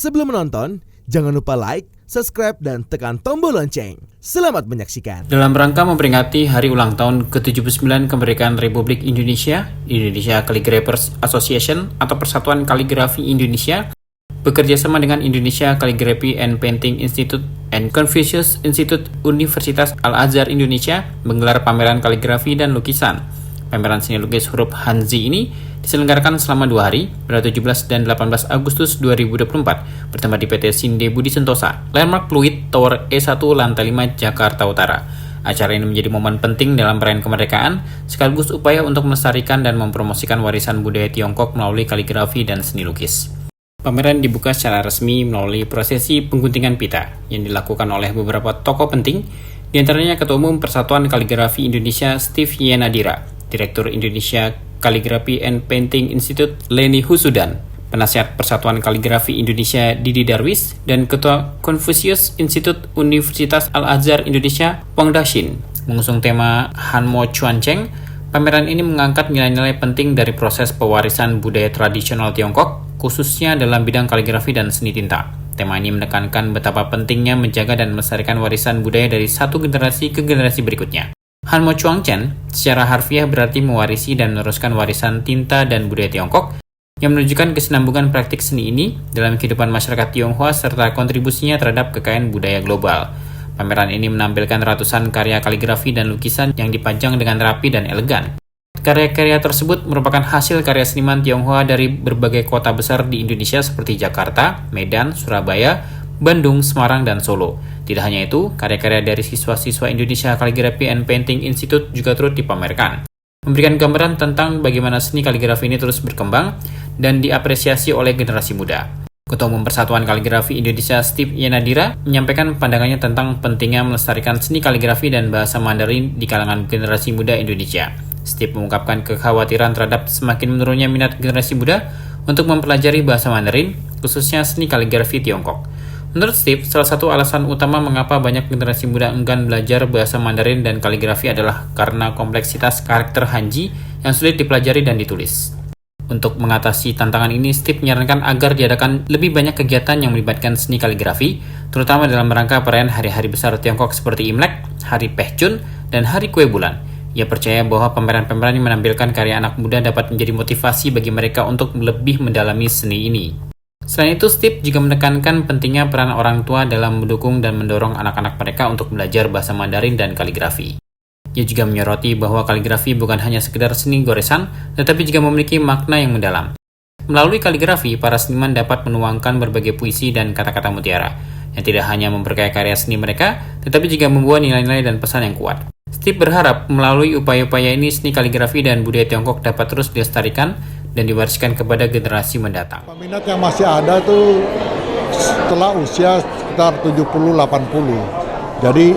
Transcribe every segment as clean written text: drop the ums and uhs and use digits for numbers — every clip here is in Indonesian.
Sebelum menonton, jangan lupa like, subscribe, dan tekan tombol lonceng. Selamat menyaksikan. Dalam rangka memperingati Hari Ulang Tahun ke-79 Kemerdekaan Republik Indonesia, Indonesia Calligraphers Association atau Persatuan Kaligrafi Indonesia bekerjasama dengan Indonesia Calligraphy and Painting Institute and Confucius Institute Universitas Al-Azhar Indonesia menggelar pameran kaligrafi dan lukisan. Pameran seni lukis huruf Hanzi ini diselenggarakan selama 2 hari pada 17 dan 18 Agustus 2024 bertempat di PT Sinde Budi Sentosa, Landmark Pluit Tower E1 Lantai 5 Jakarta Utara. Acara ini menjadi momen penting dalam perayaan kemerdekaan sekaligus upaya untuk melestarikan dan mempromosikan warisan budaya Tiongkok melalui kaligrafi dan seni lukis. Pameran dibuka secara resmi melalui prosesi pengguntingan pita yang dilakukan oleh beberapa tokoh penting, di antaranya Ketua Umum Persatuan Kaligrafi Indonesia Steve Yenadira, Direktur Indonesia Calligraphy and Painting Institute Leni Husudan, Penasihat Persatuan Kaligrafi Indonesia Didi Darwis, dan Ketua Confucius Institute Universitas Al-Azhar Indonesia Wang Daxin. Mengusung tema Hanmo Chuancheng, pameran ini mengangkat nilai-nilai penting dari proses pewarisan budaya tradisional Tiongkok, khususnya dalam bidang kaligrafi dan seni tinta. Tema ini menekankan betapa pentingnya menjaga dan melestarikan warisan budaya dari satu generasi ke generasi berikutnya. Hanmo Chuancheng secara harfiah berarti mewarisi dan meneruskan warisan tinta dan budaya Tiongkok yang menunjukkan kesinambungan praktik seni ini dalam kehidupan masyarakat Tionghoa serta kontribusinya terhadap kekayaan budaya global. Pameran ini menampilkan ratusan karya kaligrafi dan lukisan yang dipajang dengan rapi dan elegan. Karya-karya tersebut merupakan hasil karya seniman Tionghoa dari berbagai kota besar di Indonesia seperti Jakarta, Medan, Surabaya, Bandung, Semarang, dan Solo. Tidak hanya itu, karya-karya dari siswa-siswa Indonesia Calligraphy and Painting Institute juga turut dipamerkan, memberikan gambaran tentang bagaimana seni kaligrafi ini terus berkembang dan diapresiasi oleh generasi muda. Ketua Umum Persatuan Kaligrafi Indonesia Steve Yenadira menyampaikan pandangannya tentang pentingnya melestarikan seni kaligrafi dan bahasa Mandarin di kalangan generasi muda Indonesia. Steve mengungkapkan kekhawatiran terhadap semakin menurunnya minat generasi muda untuk mempelajari bahasa Mandarin, khususnya seni kaligrafi Tiongkok. Menurut Steve, salah satu alasan utama mengapa banyak generasi muda enggan belajar bahasa Mandarin dan kaligrafi adalah karena kompleksitas karakter Hanji yang sulit dipelajari dan ditulis. Untuk mengatasi tantangan ini, Steve menyarankan agar diadakan lebih banyak kegiatan yang melibatkan seni kaligrafi, terutama dalam rangka perayaan hari-hari besar Tiongkok seperti Imlek, Hari Pehchun, dan Hari Kue Bulan. Ia percaya bahwa pameran-pameran yang menampilkan karya anak muda dapat menjadi motivasi bagi mereka untuk lebih mendalami seni ini. Selain itu, Steve juga menekankan pentingnya peran orang tua dalam mendukung dan mendorong anak-anak mereka untuk belajar bahasa Mandarin dan kaligrafi. Ia juga menyoroti bahwa kaligrafi bukan hanya sekedar seni goresan, tetapi juga memiliki makna yang mendalam. Melalui kaligrafi, para seniman dapat menuangkan berbagai puisi dan kata-kata mutiara, yang tidak hanya memperkaya karya seni mereka, tetapi juga membawa nilai-nilai dan pesan yang kuat. Steve berharap melalui upaya-upaya ini, seni kaligrafi dan budaya Tiongkok dapat terus dilestarikan dan diwariskan kepada generasi mendatang. Peminat yang masih ada tuh setelah usia sekitar 70-80. Jadi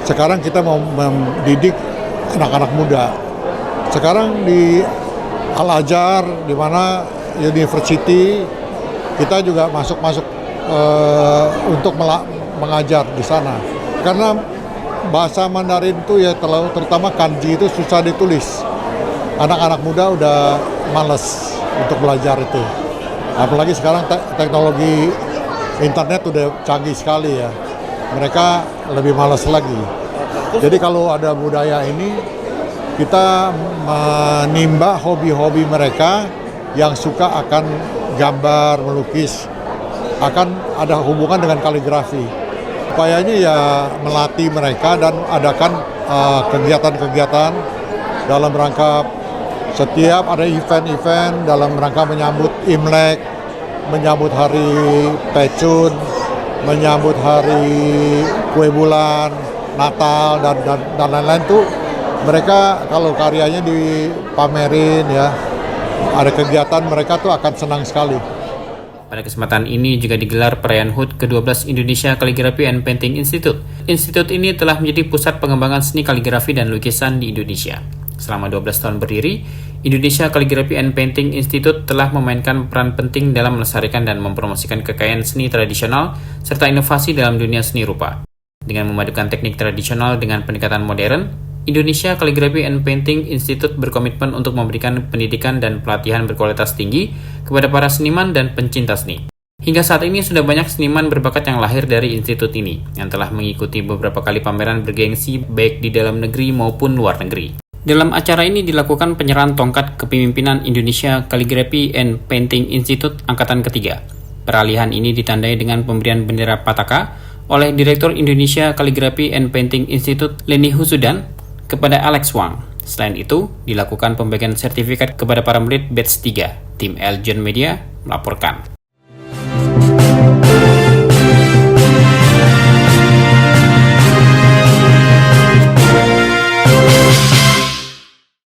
sekarang kita mau mendidik anak-anak muda. Sekarang di Al-Azhar, di mana university, kita juga masuk untuk mengajar di sana. Karena bahasa Mandarin itu ya terutama kanji itu susah ditulis. Anak-anak muda udah malas untuk belajar itu. Apalagi sekarang teknologi internet udah canggih sekali ya. Mereka lebih malas lagi. Jadi kalau ada budaya ini, kita menimba hobi-hobi mereka yang suka akan gambar, melukis, akan ada hubungan dengan kaligrafi. Upayanya ya melatih mereka dan adakan kegiatan-kegiatan dalam rangka setiap ada event-event dalam rangka menyambut Imlek, menyambut Hari Pehchun, menyambut Hari Kue Bulan, Natal, dan lain-lain tuh mereka kalau karyanya dipamerin ya, ada kegiatan mereka tuh akan senang sekali. Pada kesempatan ini juga digelar perayaan HUT ke-12 Indonesia Calligraphy and Painting Institute. Institut ini telah menjadi pusat pengembangan seni kaligrafi dan lukisan di Indonesia. Selama 12 tahun berdiri, Indonesia Calligraphy and Painting Institute telah memainkan peran penting dalam melestarikan dan mempromosikan kekayaan seni tradisional serta inovasi dalam dunia seni rupa. Dengan memadukan teknik tradisional dengan pendekatan modern, Indonesia Calligraphy and Painting Institute berkomitmen untuk memberikan pendidikan dan pelatihan berkualitas tinggi kepada para seniman dan pencinta seni. Hingga saat ini sudah banyak seniman berbakat yang lahir dari institut ini, yang telah mengikuti beberapa kali pameran bergengsi baik di dalam negeri maupun luar negeri. Dalam acara ini dilakukan penyerahan tongkat kepemimpinan Indonesia Calligraphy and Painting Institute Angkatan Ketiga. Peralihan ini ditandai dengan pemberian bendera Pataka oleh Direktur Indonesia Calligraphy and Painting Institute Leni Husudan kepada Alex Wang. Selain itu, dilakukan pembagian sertifikat kepada para murid batch 3. Tim Eljon Media melaporkan.